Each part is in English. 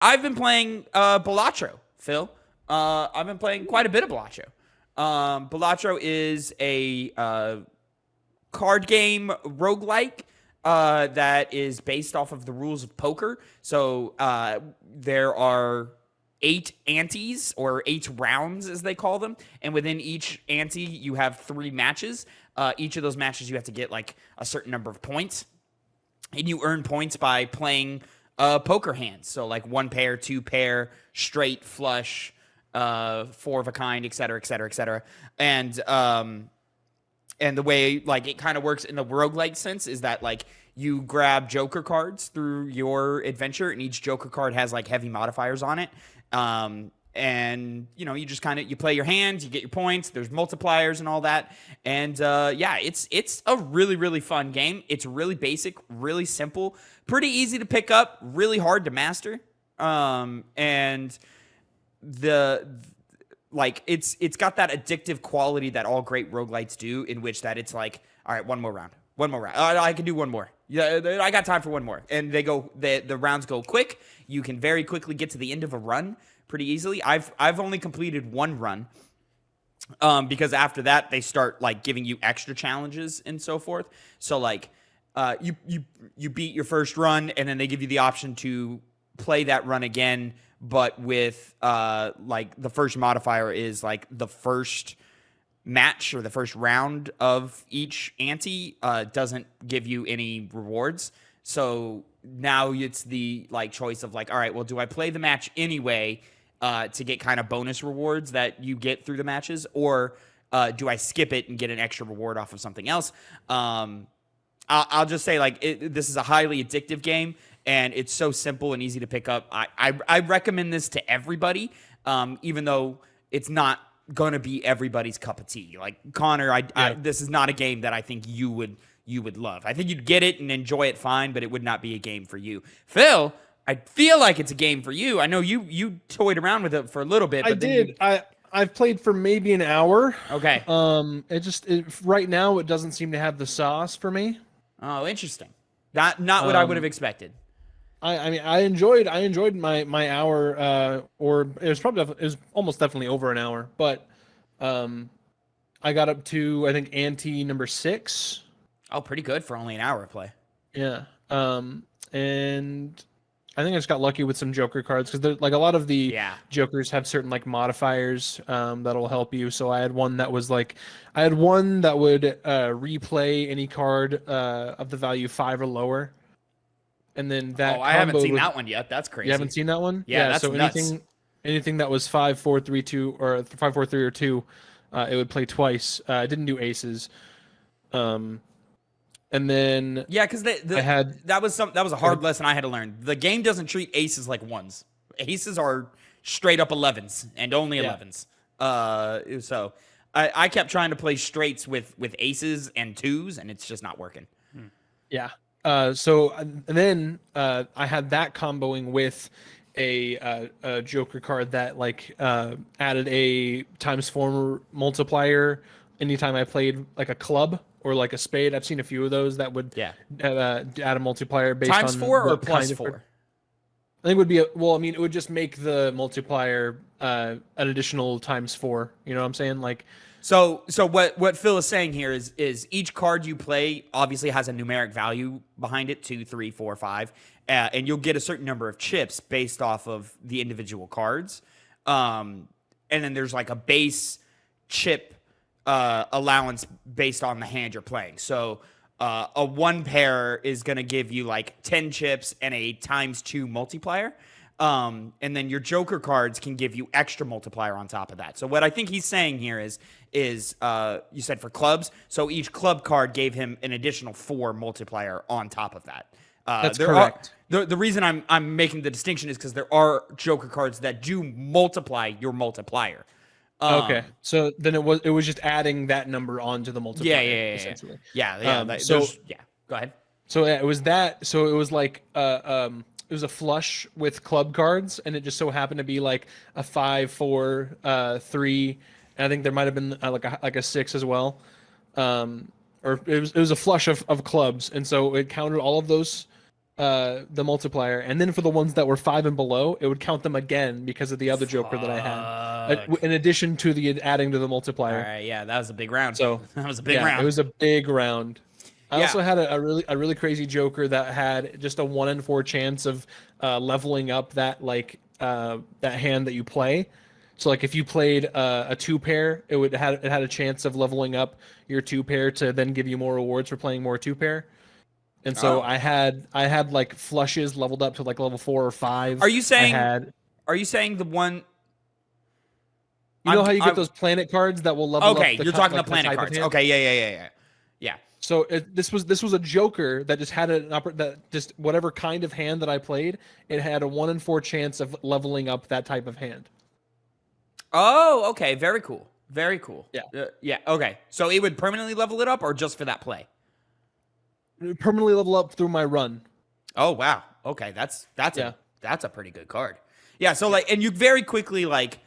I've been playing Balatro, Phil. I've been playing quite a bit of Balatro. Balatro is a card game roguelike that is based off of the rules of poker. So there are 8 antes, or 8 rounds as they call them, and within each ante you have 3 matches. Each of those matches you have to get like a certain number of points, and you earn points by playing poker hands. So like 1 pair, 2 pair, straight, flush, 4 of a kind, etc., etc., etc. And the way like it kind of works in the roguelike sense is that like you grab Joker cards through your adventure, and each Joker card has like heavy modifiers on it. And you know, you just kind of, you play your hand, you get your points, there's multipliers and all that. And yeah, it's a really, really fun game. It's really basic, really simple, pretty easy to pick up, really hard to master. And like it's got that addictive quality that all great roguelites do, in which that it's like, all right, one more round. I can do one more. Yeah, I got time for one more. And the rounds go quick. You can very quickly get to the end of a run pretty easily. I've only completed 1 run, because after that they start like giving you extra challenges and so forth. So like you beat your first run, and then they give you the option to play that run again, but with like the first modifier is like the first match or the first round of each ante doesn't give you any rewards. So now it's the like choice of like, all right, well, do I play the match anyway to get kind of bonus rewards that you get through the matches, or do I skip it and get an extra reward off of something else? I'll just say like this is a highly addictive game, and it's so simple and easy to pick up. I recommend this to everybody, even though it's not going to be everybody's cup of tea. Like Connor, this is not a game that I think you would love. I think you'd get it and enjoy it fine, but it would not be a game for you. Phil, I feel like it's a game for you. I know you toyed around with it for a little bit. But I've played for maybe an hour. Okay. Right now it doesn't seem to have the sauce for me. Oh, interesting. Not what I would have expected. I mean, I enjoyed my hour, or it was almost definitely over an hour, but I got up to, I think, ante number 6. Oh, pretty good for only an hour of play. Yeah. And I think I just got lucky with some Joker cards, because like a lot of the Jokers have certain like modifiers that'll help you. So I had one that would replay any card of the value 5 or lower. And then that. Oh, I haven't seen that one yet. That's crazy. You haven't seen that one? Yeah, that's so nuts. anything that was 5, 4, 3, 2, or 5, 4, 3, or 2, it would play twice. It didn't do aces. And then because that was a hard lesson I had to learn. The game doesn't treat aces like ones. Aces are straight up 11s and only 11s. So I kept trying to play straights with aces and 2s, and it's just not working. Yeah. And then I had that comboing with a Joker card that like added a ×4 multiplier anytime I played like a club or like a spade. I've seen a few of those that would add a multiplier based on ×4 or +4. I think it would be it would just make the multiplier an additional ×4. You know what I'm saying? Like. So what Phil is saying here is each card you play obviously has a numeric value behind it, 2, 3, 4, 5, and you'll get a certain number of chips based off of the individual cards, and then there's like a base chip allowance based on the hand you're playing. So a 1 pair is going to give you like 10 chips and a ×2 multiplier. And then your Joker cards can give you extra multiplier on top of that. So what I think he's saying here is you said for clubs, so each club card gave him an additional 4 multiplier on top of that. That's correct. The reason I'm making the distinction is because there are Joker cards that do multiply your multiplier. Okay, so then it was just adding that number onto the multiplier. Essentially. Yeah. Go ahead. So it was that. So it was like it was a flush with club cards, and it just so happened to be like a 5, 4, 3. And I think there might have been like a 6 as well, or it was a flush of clubs, and so it counted all of those the multiplier, and then for the ones that were 5 and below, it would count them again because of the other Joker that I had, in addition to the adding to the multiplier. All right, yeah, that was a big round. So that was a big round. It was a big round. I Yeah. also had a really crazy Joker that had just a 1 in 4 chance of leveling up that that hand that you play. So like if you played a 2 pair, it had a chance of leveling up your 2 pair to then give you more rewards for playing more 2 pair. And so I had like flushes leveled up to like level 4 or 5. Are you saying the one? You know how you get those planet cards that will level up? Okay, you're talking the planet cards. Okay, yeah. So this was a Joker that just had that just whatever kind of hand that I played, it had a 1 in 4 chance of leveling up that type of hand. Oh, okay, very cool. Very cool. Yeah. Yeah. Okay, so it would permanently level it up, or just for that play? Permanently level up through my run. Oh wow. Okay, that's a pretty good card. Yeah. So like, and you very quickly like.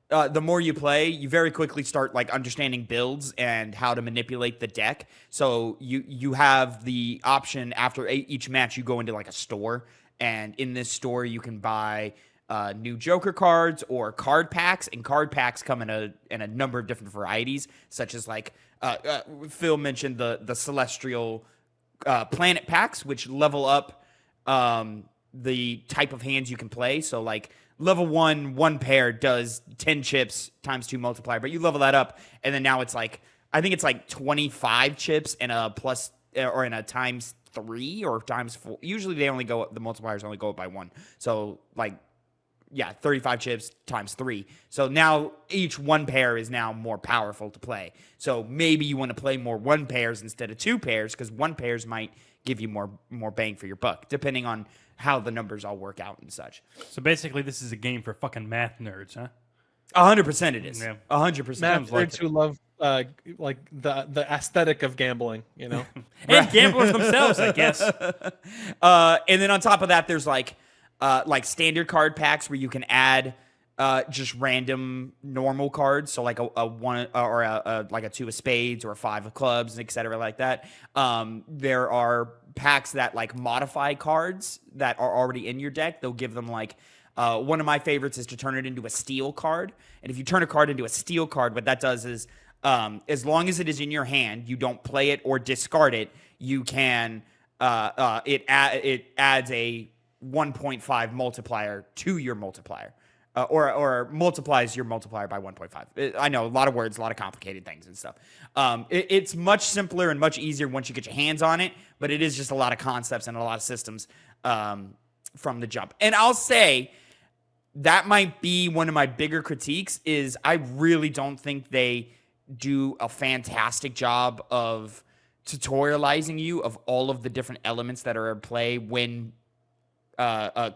The more you play, you very quickly start like understanding builds and how to manipulate the deck. So you have the option after each match, you go into like a store, and in this store you can buy new Joker cards or card packs, and card packs come in a number of different varieties, such as like Phil mentioned the Celestial Planet packs, which level up the type of hands you can play. So like level 1 pair does 10 chips times 2 multiplier, but you level that up, and then now it's like, I think it's like 25 chips and a plus, or in a times 3 or times 4. Usually the multipliers only go up by 1. So like, yeah, 35 chips times 3. So now each 1 pair is now more powerful to play. So maybe you want to play more 1 pairs instead of 2 pairs, because 1 pairs might give you more bang for your buck, depending on how the numbers all work out and such. So basically, this is a game for fucking math nerds, huh? 100% it is. Yeah. 100%. Math nerds who love like the aesthetic of gambling, you know, and gamblers themselves, I guess. And then on top of that, there's like standard card packs where you can add just random normal cards, so like a 1 or like a 2 of spades or a 5 of clubs, etc. like that. There are packs that like modify cards that are already in your deck. They'll give them like one of my favorites is to turn it into a steel card. And if you turn a card into a steel card, what that does is as long as it is in your hand, you don't play it or discard it, you can it adds a 1.5 multiplier to your multiplier. Or multiplies your multiplier by 1.5. I know, a lot of words, a lot of complicated things and stuff. It's much simpler and much easier once you get your hands on it, but it is just a lot of concepts and a lot of systems from the jump. And I'll say that might be one of my bigger critiques is I really don't think they do a fantastic job of tutorializing you of all of the different elements that are in play when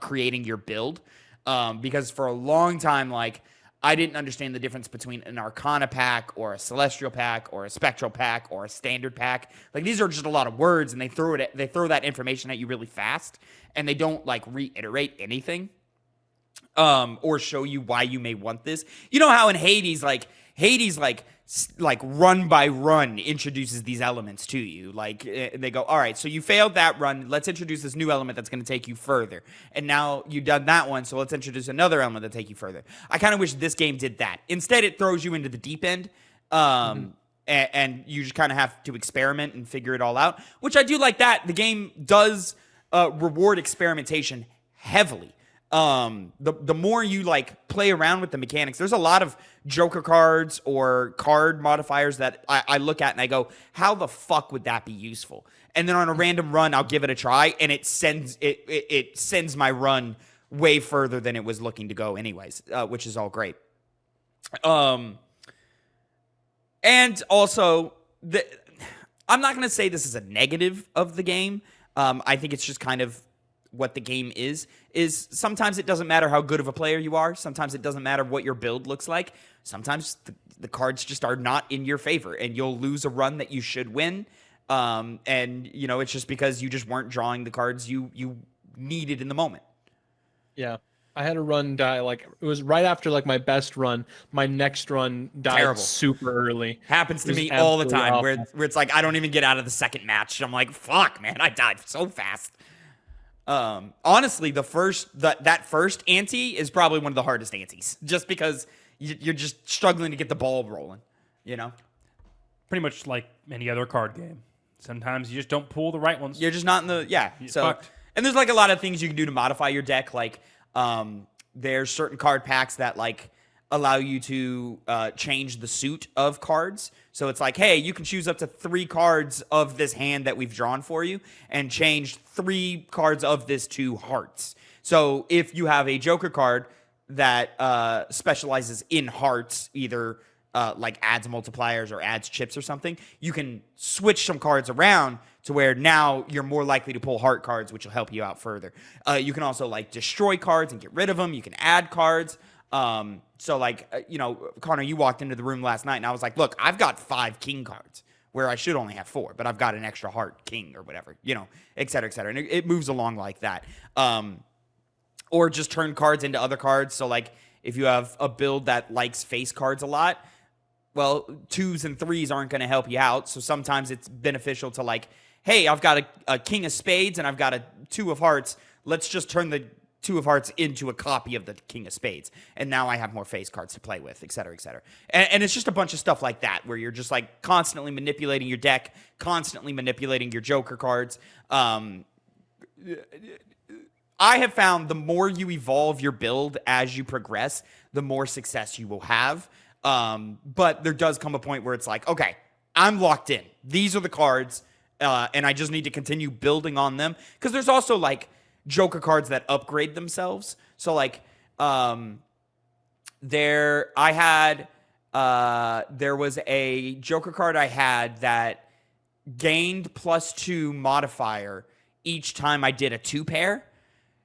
creating your build. Because for a long time, like, I didn't understand the difference between an Arcana pack or a Celestial pack or a Spectral pack or a Standard pack. Like, these are just a lot of words, and they throw that information at you really fast, and they don't like reiterate anything, or show you why you may want this. You know how in Hades, run by run introduces these elements to you. Like, they go, all right, so you failed that run. Let's introduce this new element that's going to take you further. And now you've done that one, so let's introduce another element that take you further. I kind of wish this game did that. Instead, it throws you into the deep end, and you just kind of have to experiment and figure it all out, which I do like that. The game does reward experimentation heavily. The more you like play around with the mechanics, there's a lot of Joker cards or card modifiers that I look at and I go, how the fuck would that be useful? And then on a random run, I'll give it a try, and it sends my run way further than it was looking to go anyways, which is all great. And also, I'm not going to say this is a negative of the game. I think it's just kind of what the game is sometimes it doesn't matter how good of a player you are. Sometimes it doesn't matter what your build looks like. Sometimes the cards just are not in your favor, and you'll lose a run that you should win. And, you know, it's just because you just weren't drawing the cards you needed in the moment. Yeah. I had a run die, like, it was right after, like, my best run. My next run died super early. Happens to me all the time, where it's like, I don't even get out of the second match. I'm like, fuck, man, I died so fast. Honestly, that first ante is probably one of the hardest antes, just because you're just struggling to get the ball rolling. You know, Pretty much like any other card game. Sometimes you just don't pull the right ones. you're just not in the So, fucked. and there's like a lot of things you can do to modify your deck. Like, there's certain card packs that like allow you to change the suit of cards. So it's like, hey, you can choose up to 3 cards of this hand that we've drawn for you and change 3 cards of this to hearts. So if you have a Joker card that specializes in hearts, either like adds multipliers or adds chips or something, you can switch some cards around to where now you're more likely to pull heart cards, which will help you out further. You can also like destroy cards and get rid of them. You can add cards. So like, Connor, you walked into the room last night and I was like, look, I've got 5 king cards where I should only have 4, but I've got an extra heart king or whatever, et cetera, et cetera. And it moves along like that. Or just turn cards into other cards. So like if you have a build that likes face cards a lot, well, 2s and 3s aren't going to help you out. So sometimes it's beneficial to like, hey, I've got a king of spades and I've got a 2 of hearts. Let's just turn the 2 of hearts into a copy of the king of spades. And now I have more face cards to play with, et cetera, et cetera. And it's just a bunch of stuff like that where you're just like constantly manipulating your deck, constantly manipulating your Joker cards. I have found the more you evolve your build as you progress, the more success you will have. But there does come a point where it's like, okay, I'm locked in. These are the cards, and I just need to continue building on them. Because there's also like Joker cards that upgrade themselves. So like, there was a Joker card I had that gained +2 modifier each time I did a 2-pair.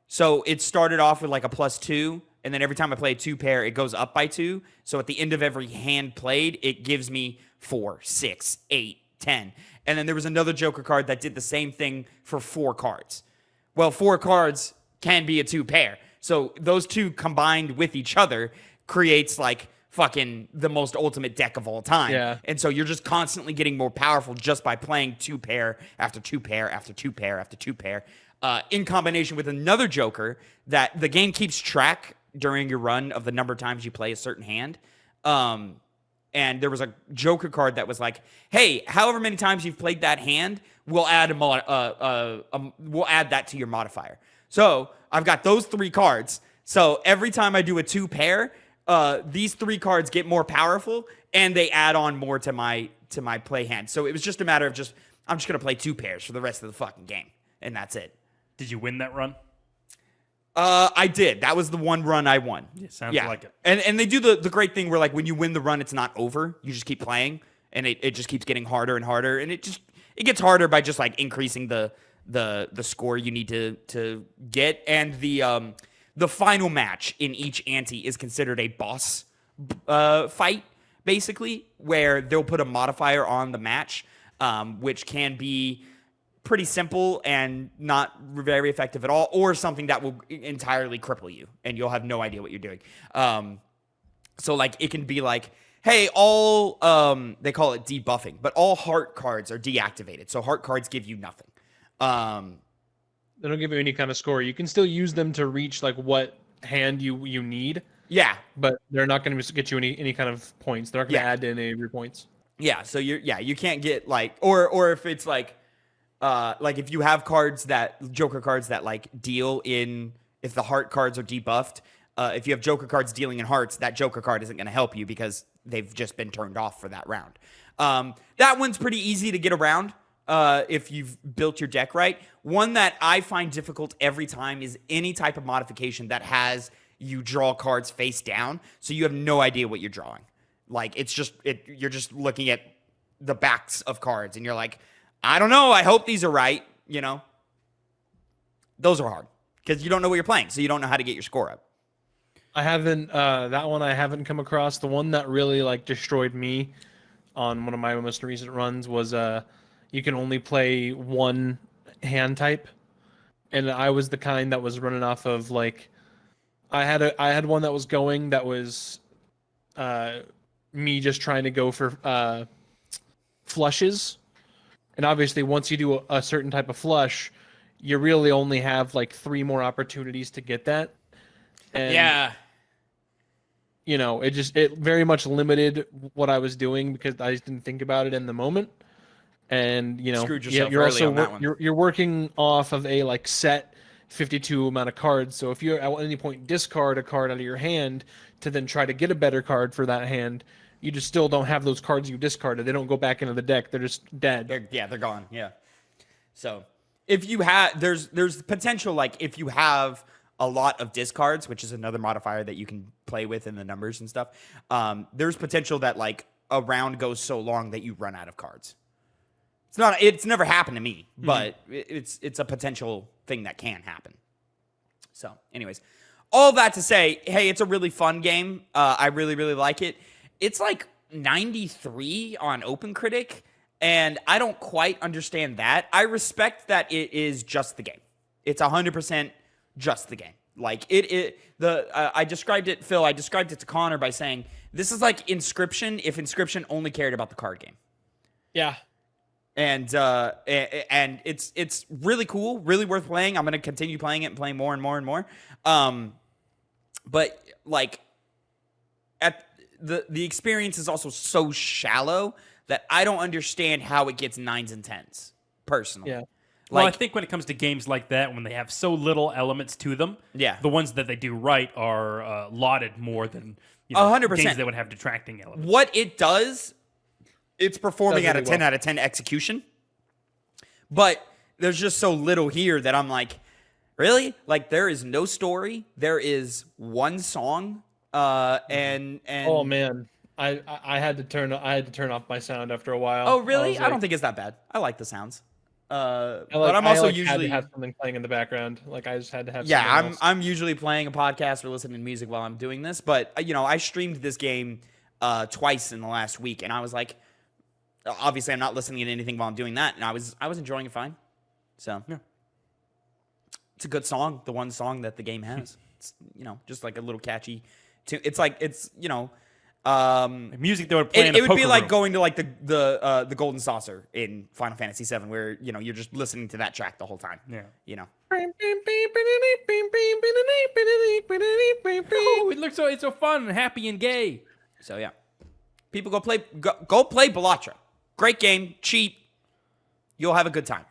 So it started off with like a +2, and then every time I play a 2-pair, it goes up by 2. So at the end of every hand played, it gives me 4, 6, 8, 10. And then there was another Joker card that did the same thing for 4 cards. Well, 4 cards can be a 2-pair. So those 2 combined with each other creates like fucking the most ultimate deck of all time. Yeah. And so you're just constantly getting more powerful just by playing 2-pair after 2-pair after 2-pair after 2-pair. In combination with another Joker that the game keeps track during your run of the number of times you play a certain hand. And there was a Joker card that was like, hey, however many times you've played that hand, we'll add we'll add that to your modifier. So I've got those 3 cards. So every time I do a 2-pair, these 3 cards get more powerful and they add on more to my play hand. So it was just a matter of I'm just gonna play 2 pairs for the rest of the fucking game, and that's it. Did you win that run? I did. That was the one run I won. Yeah, sounds like it. And they do the great thing where like when you win the run, it's not over. You just keep playing, and it just keeps getting harder and harder, and it gets harder by just like increasing the score you need to get. And the final match in each ante is considered a boss fight, basically, where they'll put a modifier on the match, which can be pretty simple and not very effective at all, or something that will entirely cripple you and you'll have no idea what you're doing. So like it can be like, hey, all they call it debuffing, but all heart cards are deactivated. So heart cards give you nothing. They don't give you any kind of score. You can still use them to reach like what hand you need. Yeah, But they're not going to get you any kind of points. They're not going to add in any of your points. yeah. So you can't get like, or if it's like if you have Joker cards that like deal in, if the heart cards are debuffed, if you have Joker cards dealing in hearts, that Joker card isn't going to help you because they've just been turned off for that round. That one's pretty easy to get around if you've built your deck right. One that I find difficult every time is any type of modification that has you draw cards face down, so you have no idea what you're drawing. Like you're just looking at the backs of cards, and you're like, I don't know. I hope these are right. Those are hard because you don't know what you're playing, so you don't know how to get your score up. I haven't that one I haven't come across. The one that really like destroyed me on one of my most recent runs was you can only play one hand type, and I was the kind that was running off of like I had one that was going that was me just trying to go for flushes. And obviously, once you do a certain type of flush, you really only have like 3 more opportunities to get that. And, Yeah. you know, it very much limited what I was doing because I just didn't think about it in the moment. And, you know, Screwed yourself you're early also on that one. you're working off of a like set 52 amount of cards. So if you at any point discard a card out of your hand to then try to get a better card for that hand, you just still don't have those cards you discarded. They don't go back into the deck. They're just dead. They're gone. Yeah. So if you have, there's potential, like if you have a lot of discards, which is another modifier that you can play with in the numbers and stuff. There's potential that like a round goes so long that you run out of cards. It's never happened to me, but it's a potential thing that can happen. So anyways, all that to say, hey, it's a really fun game. I really, really like it. It's like 93 on OpenCritic, and I don't quite understand that. I respect that it is just the game. It's 100% just the game. Like I described it, Phil. I described it to Connor by saying this is like Inscription if Inscription only cared about the card game. Yeah. And it's really cool, really worth playing. I'm gonna continue playing it and playing more and more and more. But like the experience is also so shallow that I don't understand how it gets 9s and 10s personally. Yeah. Well, I think when it comes to games like that, when they have so little elements to them, Yeah. the ones that they do right are lauded more than 100%. games that would have detracting elements. What it does, it's performing Does at a really 10 well. out of 10 execution. But there's just so little here that I'm like, really? Like there is no story. There is one song. And Oh man, I had to turn off my sound after a while. Oh, really? was I don't like- think it's that bad. I like the sounds. But I I'm also had usually to have something playing in the background. Like I just had to have. yeah, something else. I'm usually playing a podcast or listening to music while I'm doing this. But I streamed this game twice in the last week, and I was like, obviously I'm not listening to anything while I'm doing that, and I was enjoying it fine. So Yeah. it's a good song, the one song that the game has. It's just like a little catchy tune. It's like Music that would play in a it would be poker like room. going to like the Golden Saucer in Final Fantasy VII, where you're just listening to that track the whole time. Yeah. Oh, it's so fun and happy and gay. So yeah, people go play Balatro. Great game, cheap. You'll have a good time.